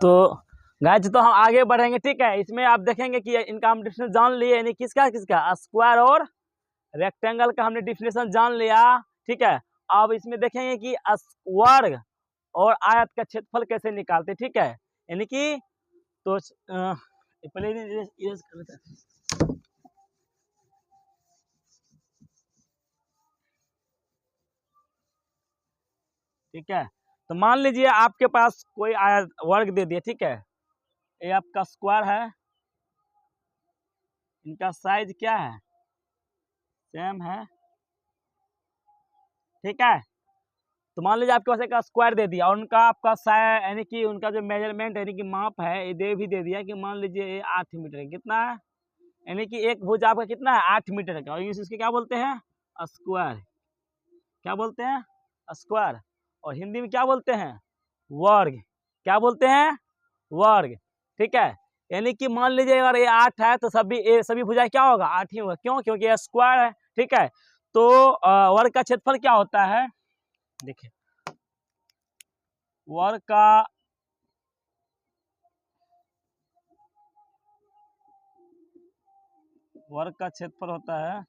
तो गाइस तो हम आगे बढ़ेंगे, ठीक है। इसमें आप देखेंगे कि इनका हम डिफिनेशन जान लिए, यानी किसका स्क्वायर और रेक्टेंगल का हमने डिफिनेशन जान लिया, ठीक है। अब इसमें देखेंगे कि वर्ग और आयत का क्षेत्रफल कैसे निकालते, ठीक है। यानी कि तो पहले इरेज कर लेते हैं। ठीक है, तो मान लीजिए आपके पास कोई आयत वर्ग दे दिया, ठीक है। ये आपका स्क्वायर है, इनका साइज क्या है, सेम है, ठीक है। तो मान लीजिए आपके पास एक स्क्वायर दे दिया और उनका आपका यानी कि उनका जो मेजरमेंट यानी कि माप है ये दे दिया कि मान लीजिए ये 8 मीटर है, कितना है, यानी कि एक भुजा आपका कितना है 8 मीटर का, और इसके क्या बोलते हैं स्क्वायर, क्या बोलते हैं स्क्वायर, और हिंदी में क्या बोलते हैं वर्ग, क्या बोलते हैं वर्ग, ठीक है। यानी कि मान लीजिए अगर ये 8 है तो सभी भुजाएं क्या होगा 8 ही होगा, क्यों, क्योंकि ये स्क्वायर है, ठीक है। तो वर्ग का क्षेत्रफल क्या होता है, देखिए वर्ग का क्षेत्रफल होता है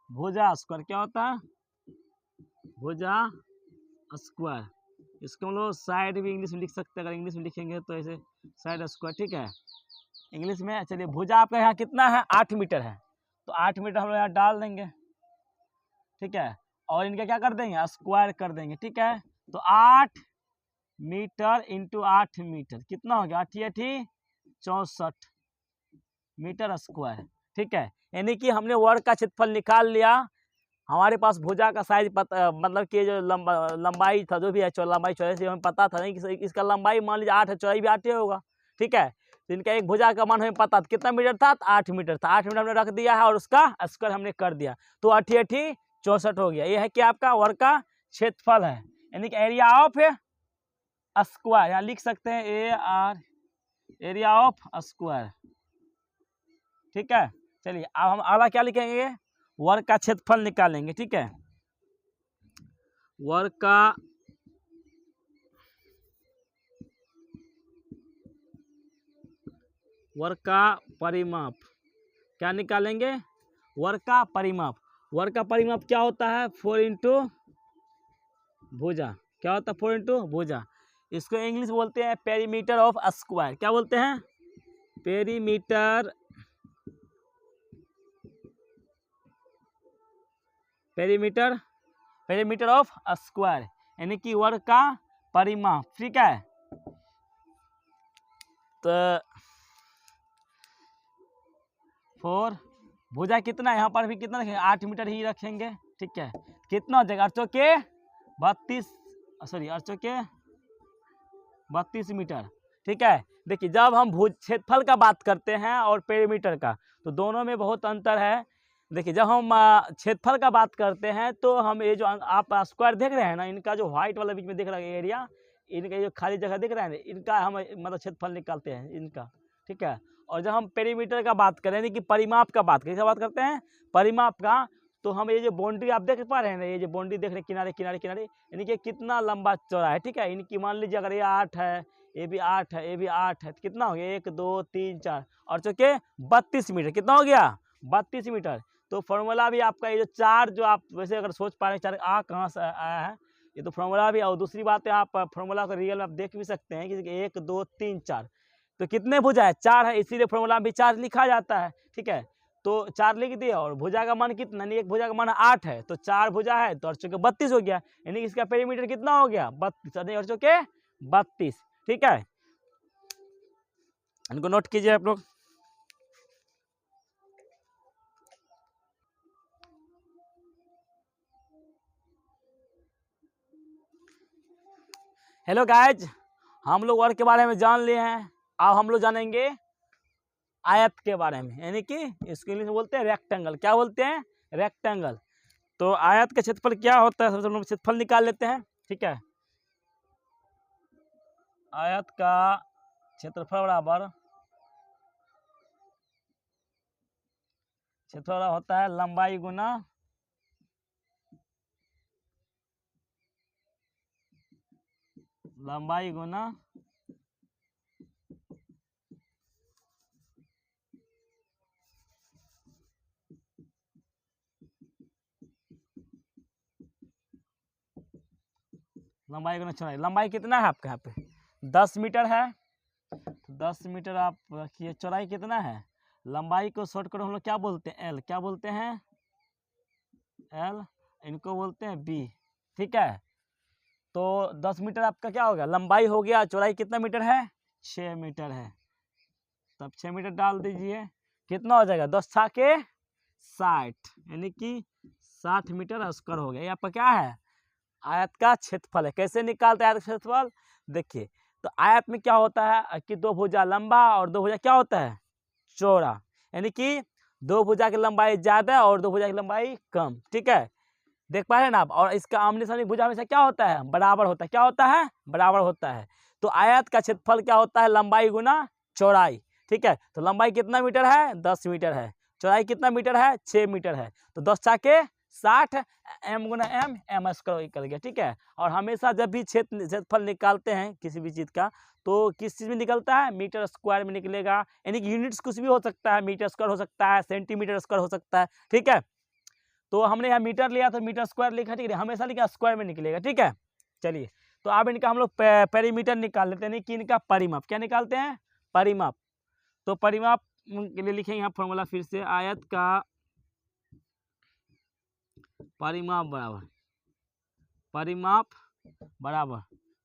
भुजा स्क्वायर, क्या होता है भुजा स्क्वायर। इसको हम लोग साइड भी इंग्लिश में लिख सकते हैं, अगर इंग्लिश में लिखेंगे तो ऐसे साइड स्क्वायर, ठीक है इंग्लिश में। चलिए भुजा आपका यहाँ कितना है 8 मीटर है, तो 8 मीटर हम लोग यहाँ डाल देंगे, ठीक है। और इनका क्या कर देंगे स्क्वायर कर देंगे, ठीक है। तो 8 मीटर इंटू 8 मीटर कितना हो गया 8 64 मीटर स्क्वायर, ठीक है। यानी कि हमने वर्ग का क्षेत्रफल निकाल लिया। हमारे पास भुजा का साइज मतलब कि जो लंबाई था जो भी है लंबाई चौड़ाई से हमें पता था नहीं कि इसका लंबाई मान लीजिए 8 है, चौड़ाई भी 8 ही होगा, ठीक है। तो इनका एक भुजा का मान हमें पता था कितना मीटर था 8 मीटर था, 8 मीटर हमने रख दिया है और उसका स्क्वायर हमने कर दिया, तो 8 64 हो गया। ये है कि आपका वर्ग का क्षेत्रफल है, यानी कि एरिया ऑफ स्क्वायर, यहाँ लिख सकते हैं AR एरिया ऑफ स्क्वायर, ठीक है। चलिए अब हम अगला क्या लिखेंगे वर्ग का क्षेत्रफल निकालेंगे, ठीक है। वर्ग का परिमाप क्या निकालेंगे, वर्ग का परिमाप। वर्ग का परिमाप क्या होता है 4 इंटू भुजा, क्या होता है 4 इंटू भुजा। इसको इंग्लिश बोलते हैं पेरीमीटर ऑफ स्क्वायर, क्या बोलते हैं पेरीमीटर ऑफ स्क्वायर, यानी कि वर्ग का परिमाप, ठीक है। तो 4 भुजा कितना यहाँ पर भी कितना रखेंगे 8 मीटर ही रखेंगे, ठीक है। कितना हो जाएगा 8 के 32 मीटर, ठीक है। देखिए जब हम क्षेत्रफल का बात करते हैं और पेरीमीटर का तो दोनों में बहुत अंतर है। देखिए जब हम क्षेत्रफल का बात करते हैं तो हम ये जो आप स्क्वायर देख रहे हैं ना, इनका जो व्हाइट वाला बीच में दिख रहा है एरिया, इनका जो खाली जगह दिख रहा है ना, इनका हम मतलब क्षेत्रफल निकालते हैं इनका, ठीक है। और जब हम पेरीमीटर का बात करें यानी कि परिमाप का बात करें, किसका बात करते हैं परिमाप का, तो हम ये जो बाउंड्री आप देख पा रहे हैं ना, ये जो बाउंड्री देख रहे हैं किनारे किनारे किनारे, यानी कि कितना लंबा चौड़ा है, ठीक है। इनकी मान लीजिए अगर ये 8 है, ये भी 8 है, ये भी 8 है, तो कितना हो गया 1 2 3 4 और चौके 32 मीटर, कितना हो गया 32 मीटर। तो फॉर्मूला भी आपका ये जो 4 जो आप वैसे अगर सोच पा रहे हैं 4 कहाँ से आया है, ये तो फॉर्मूला भी। और दूसरी बात है आप फॉर्मूला को रियल आप देख भी सकते हैं कि 1 2 3 4 तो कितने भुजा है 4 है, इसीलिए फॉर्मूला में भी 4 लिखा जाता है, ठीक है। तो 4 लिख दिया और भुजा का मान कितना, नहीं एक भुजा का मान 8 है तो 4 भुजा है तो 8 चौके 32 हो गया, यानी इसका पेरीमीटर कितना हो गया 32 और 8 चौके 32, ठीक है। इनको नोट कीजिए आप लोग। हेलो गाइज, हम लोग वर्ग के बारे में जान लिए हैं, अब हम लोग जानेंगे आयत के बारे में, यानी कि इसको इंग्लिश में बोलते हैं रेक्टेंगल, क्या बोलते हैं रेक्टेंगल। तो आयत का क्षेत्रफल क्या होता है, सबसे पहले क्षेत्रफल निकाल लेते हैं, ठीक है। आयत का क्षेत्रफल बराबर क्षेत्रफल होता है लंबाई गुना लंबाई गुना लंबाई गुना चौड़ाई। लंबाई कितना है आपके यहाँ पे 10 मीटर है, तो 10 मीटर आप रखिए। चौड़ाई कितना है, लंबाई को शॉर्टकट हम लोग क्या बोलते हैं, एल। क्या बोलते हैं, एल। इनको बोलते हैं बी। ठीक है, तो 10 मीटर आपका क्या हो गया, लंबाई हो गया। चौड़ाई कितना मीटर है, 6 मीटर है। तब 6 मीटर डाल दीजिए, कितना हो जाएगा 10 छाके 60, यानी कि 60 मीटर स्क्वायर हो गया। ये आपका क्या है, आयत का क्षेत्रफल है। कैसे निकालते हैं आयत का क्षेत्रफल, देखिए। तो आयत में क्या होता है कि दो भुजा लंबा और दो भुजा क्या होता है, चौड़ा। यानी कि दो भुजा की लंबाई ज्यादा और दो भुजा की लंबाई कम। ठीक है, देख पा रहे हैं ना आप। और इसका आमने सामने भुजा हमेशा क्या होता है, बराबर होता है। क्या होता है, बराबर होता है। तो आयत का क्षेत्रफल क्या होता है, लंबाई गुना चौड़ाई। ठीक है, तो लंबाई कितना मीटर है, 10 मीटर है। चौड़ाई कितना मीटर है, 6 मीटर है। तो 10 छाके 60, एम गुना एम, एम स्क्वायर निकल गया। ठीक है, और हमेशा जब भी क्षेत्रफल निकालते हैं किसी भी चीज का, तो किस चीज में निकलता है, मीटर स्क्वायर में निकलेगा। यानी कि यूनिट्स कुछ भी हो सकता है, मीटर स्क्वायर हो सकता है, सेंटीमीटर स्क्वायर हो सकता है। ठीक है, तो हमने यहाँ मीटर लिया तो मीटर स्क्वायर लिखा। ठीक है, हमेशा लिखा स्क्वायर में निकलेगा। ठीक है, चलिए। तो अब इनका हम लोग पेरीमीटर निकाल लेते हैं, कि इनका परिमाप। क्या निकालते हैं, परिमाप। तो परिमाप के लिए लिखेंगे यहाँ फॉर्मूला फिर से, आयत का परिमाप बराबर, परिमाप बराबर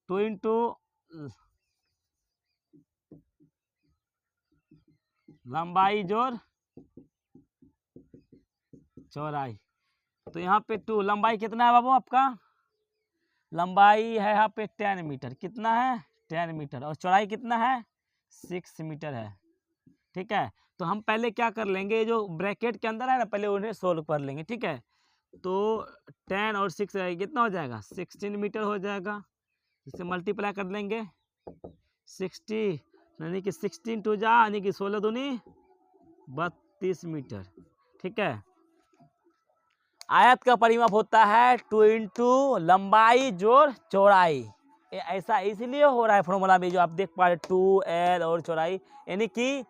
2 इंटू लंबाई जोड़ चौड़ाई। तो यहाँ पे 2, लंबाई कितना है बाबू आपका, लंबाई है यहाँ पे 10 मीटर। कितना है, 10 मीटर। और चौड़ाई कितना है, 6 मीटर है। ठीक है, तो हम पहले क्या कर लेंगे, जो ब्रैकेट के अंदर है ना, पहले उन्हें सोल्व कर लेंगे। ठीक है, तो 10 और 6 कितना हो जाएगा, 16 मीटर हो जाएगा। इसे मल्टीप्लाई कर लेंगे, 60 यानी कि 16 टू जा, यानी कि 16 दूनी 32 मीटर। ठीक है, आयत का परिमाप होता है 2 इंटू लंबाई जोड़ चौड़ाई। ऐसा इसलिए हो रहा है फॉर्मूला में, जो आप देख पा रहे 2L और चौड़ाई, यानी कि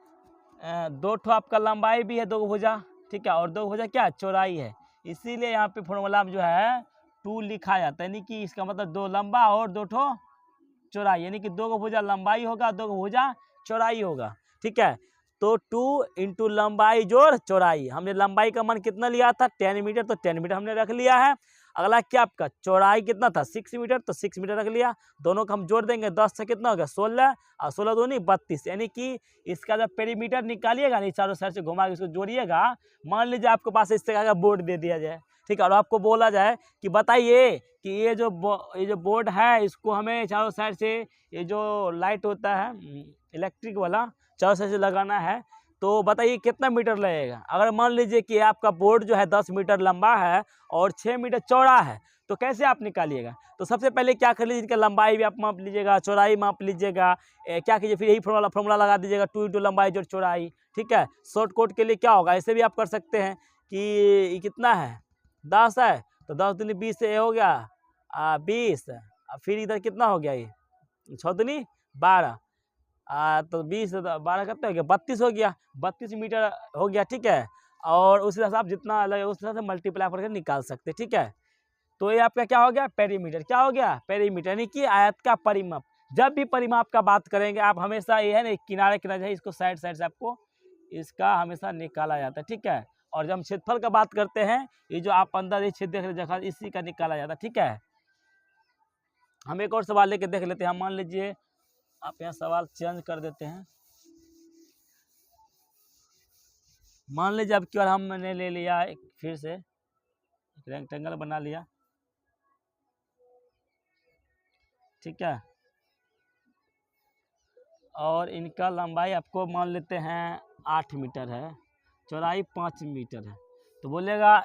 दो ठो आपका लंबाई भी है, दो भुजा। ठीक है, और दो भुजा क्या चौड़ाई है। इसीलिए यहाँ पे फॉर्मूला में जो है 2 लिखा जाता है। यानी कि इसका मतलब दो लंबा और दो ठो चौड़ाई, यानी कि दो भुजा लंबाई होगा, दो भुजा चौड़ाई होगा। ठीक है, तो 2 इंटू लंबाई जोड़ चौड़ाई। हमने लंबाई का मान कितना लिया था, 10 मीटर, तो 10 मीटर हमने रख लिया है। अगला क्या आपका चौड़ाई कितना था, 6 मीटर, तो 6 मीटर रख लिया। दोनों का हम जोड़ देंगे, 10 से कितना हो गया 16, और 16 दूनी 32। यानी कि इसका जब पेरीमीटर निकालिएगा ना, चारों साइड से घुमा के इसको जोड़िएगा। मान लीजिए आपके पास इस तरह का बोर्ड दे दिया जाए। ठीक है, और आपको बोला जाए कि बताइए कि ये जो बोर्ड है, इसको हमें चारों साइड से, ये जो लाइट होता है इलेक्ट्रिक वाला, चारों साइड से लगाना है, तो बताइए कितना मीटर लगेगा। अगर मान लीजिए कि आपका बोर्ड जो है 10 मीटर लंबा है और 6 मीटर चौड़ा है, तो कैसे आप निकालिएगा। तो सबसे पहले क्या कर लीजिए, इनका लंबाई भी आप माप लीजिएगा, चौड़ाई माप लीजिएगा। क्या कीजिए, फिर यही फॉर्मूला लगा दीजिएगा, 2 इंटू लंबाई जोड़ चौड़ाई। ठीक है, शॉर्ट कोट के लिए क्या होगा, ऐसे भी आप कर सकते हैं कि कितना है 10 है, तो 10 दूनी 20 से हो गया 20, फिर इधर कितना हो गया, ये 6 दूनी 12, तो 20 12 कितना हो गया 32 हो गया, 32 मीटर हो गया। ठीक है, और उस हिसाब से आप जितना लगे उस हिसाब से मल्टीप्लाई करके निकाल सकते हैं। ठीक है, तो ये आपका क्या हो गया, पेरीमीटर। क्या हो गया, पेरीमीटर, यानी कि आयत का परिमाप। जब भी परिमाप का बात करेंगे आप, हमेशा ये है ना, किनारे किनारे इसको साइड साइड से आपको इसका हमेशा निकाला जाता है। ठीक है, और जब हम क्षेत्रफल का बात करते हैं, ये जो आप अंदर ये छेद देख रहे जगह, इसी का निकाला जाता है। ठीक है, हम एक और सवाल लेके देख लेते हैं। मान लीजिए आप यहाँ सवाल चेंज कर देते हैं। मान लीजिए अब की बार हमने ले लिया एक, फिर से एक रेक्टेंगल बना लिया। ठीक है, और इनका लंबाई आपको मान लेते हैं 8 मीटर है, चौड़ाई 5 मीटर है। तो बोलेगा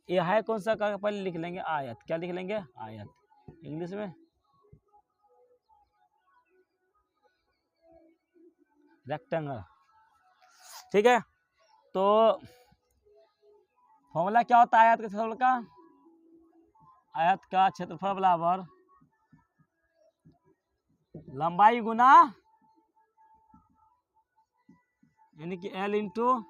ये है कौन सा, का पहले लिख लेंगे आयत। क्या लिख लेंगे, आयत, इंग्लिश में रेक्टेंगल। ठीक है, तो फॉर्मूला क्या होता है आयत के क्षेत्रफल का, आयत का क्षेत्रफल बराबर लंबाई गुना यानी कि L इंटू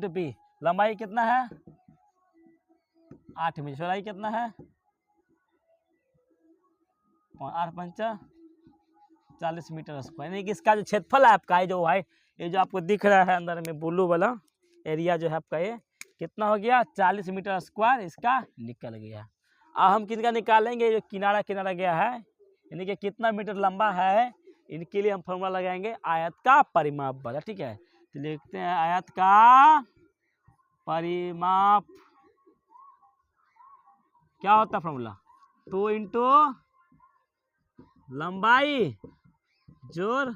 पी। लंबाई कितना है 8 मीटर, चौड़ाई कितना है 8×5 40 मीटर स्क्वायर। यानी कि इसका जो क्षेत्रफल है आपका, जो है ये जो आपको दिख रहा है अंदर में ब्लू वाला एरिया जो है आपका, ये कितना हो गया 40 मीटर स्क्वायर इसका निकल गया। अब हम किसका निकालेंगे, जो किनारा किनारा गया है, यानी कि कितना मीटर लंबा है, इनके लिए हम फॉर्मूला लगाएंगे आयत का परिमाप वाला। ठीक है, तो लिखते हैं आयत का परिमाप क्या होता है फॉर्मूला 2 इंटू लंबाई जोड़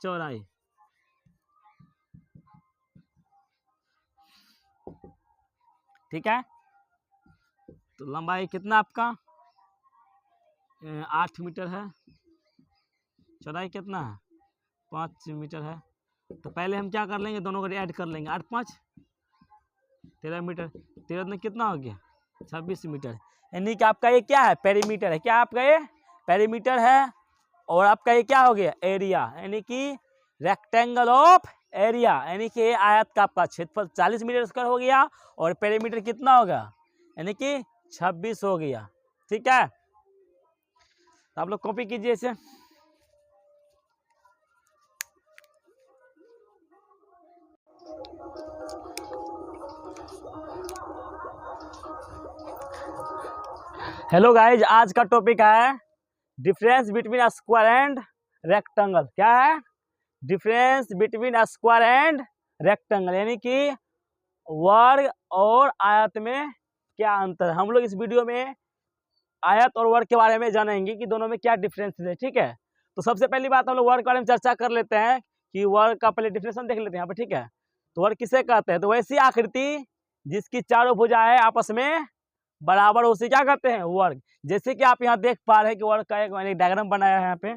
चौड़ाई। ठीक है, तो लंबाई कितना आपका 8 मीटर है, चौड़ाई कितना है 5 मीटर है। तो पहले हम क्या कर लेंगे, दोनों को ऐड कर लेंगे, 8 5 13 मीटर, 13 में कितना हो गया 26 मीटर। यानी कि आपका ये क्या है पेरीमीटर है, क्या आपका ये पेरीमीटर है। और आपका ये क्या हो गया एरिया, यानी कि रेक्टेंगल ऑफ एरिया, यानी कि ये आयत का आपका क्षेत्रफल 40 मीटर स्क्वायर हो गया और पेरीमीटर कितना होगा यानी कि 26 हो गया। ठीक है, तो आप लोग कॉपी कीजिए इसे। हेलो गाइज, आज का टॉपिक है difference between square and rectangle. क्या है difference between square and rectangle, यानी कि वर्ग और आयत में क्या अंतर है। हम लोग इस वीडियो में आयत और वर्ग के बारे में जानेंगे कि दोनों में क्या डिफरेंस है। ठीक है, तो सबसे पहली बात हम लोग वर्ग के बारे में चर्चा कर लेते हैं कि वर्ग का पहले डिफिनेशन देख लेते हैं यहाँ पे। ठीक है, तो वर्ग किसे कहते हैं, तो वैसी आकृति जिसकी चारों भुजाएं आपस में बराबर उसे क्या कहते हैं वर्ग। जैसे कि आप यहाँ देख पा रहे हैं कि वर्ग का एक मैंने डायग्राम बनाया है यहाँ पे,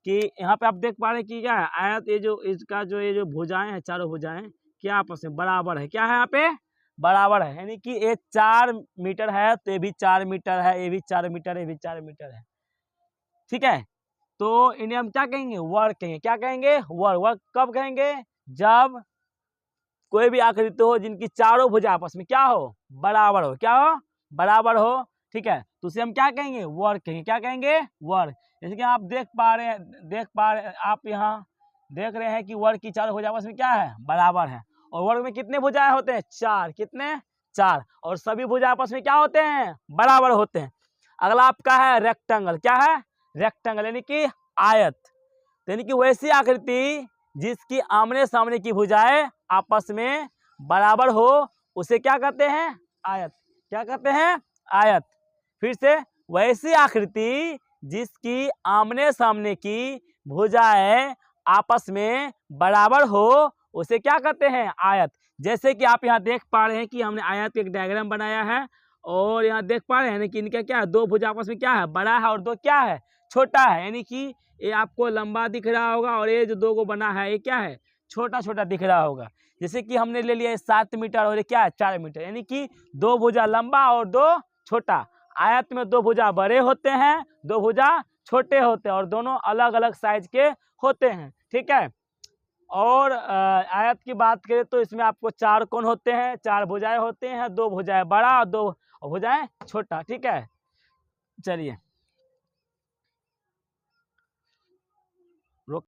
कि यहाँ पे आप देख पा रहे हैं कि क्या है आयत, ये जो इसका जो ये जो भुजाएं हैं चारों भुजाएं क्या आपस में बराबर है, क्या है यहाँ पे बराबर है। यानी कि ये 4 मीटर है तो ये भी 4 मीटर है, ये भी 4 मीटर, ये भी 4 मीटर है। ठीक है, तो इन्हें हम क्या कहेंगे वर्ग कहेंगे। क्या कहेंगे वर्ग। वर्ग कब कहेंगे, जब कोई भी आकृति हो जिनकी चारों भुजा आपस में क्या हो बराबर हो, क्या हो बराबर हो। ठीक है, तो उसे हम क्या कहेंगे वर्ग कहेंगे। क्या कहेंगे वर्ग। जैसे कि आप देख पा रहे हैं आप यहाँ देख रहे हैं कि वर्ग की चारों भुजा आपस में क्या है बराबर है। और वर्ग में कितने भुजाएं होते हैं 4, कितने 4, और सभी भुजा आपस में क्या होते हैं बराबर होते हैं। अगला आपका है रेक्टेंगल। क्या है रेक्टेंगल, यानी कि आयत, यानी कि वैसी आकृति जिसकी आमने सामने की भुजाएं आपस में बराबर हो उसे क्या कहते हैं आयत। क्या कहते हैं आयत। फिर से, वैसी आकृति जिसकी आमने सामने की भुजाएं आपस में बराबर हो उसे क्या कहते हैं आयत। जैसे कि आप यहाँ देख पा रहे हैं कि हमने आयत एक डायग्राम बनाया है और यहाँ देख पा रहे हैं कि इनका क्या है दो भुजा आपस में क्या है बड़ा है और दो क्या है छोटा है। यानी कि ये आपको लंबा दिख रहा होगा और ये जो दो को बना है ये क्या है छोटा छोटा दिख रहा होगा। जैसे कि हमने ले लिया 7 मीटर और ये क्या है 4 मीटर, यानी कि दो भुजा लंबा और दो छोटा। आयत में दो भुजा बड़े होते हैं, दो भुजा छोटे होते हैं और दोनों अलग अलग साइज के होते हैं। ठीक है, और आयत की बात करें तो इसमें आपको 4 कोण होते हैं, 4 भुजाएं होते हैं, दो भुजाएं बड़ा और दो भुजाएं छोटा। ठीक है, चलिए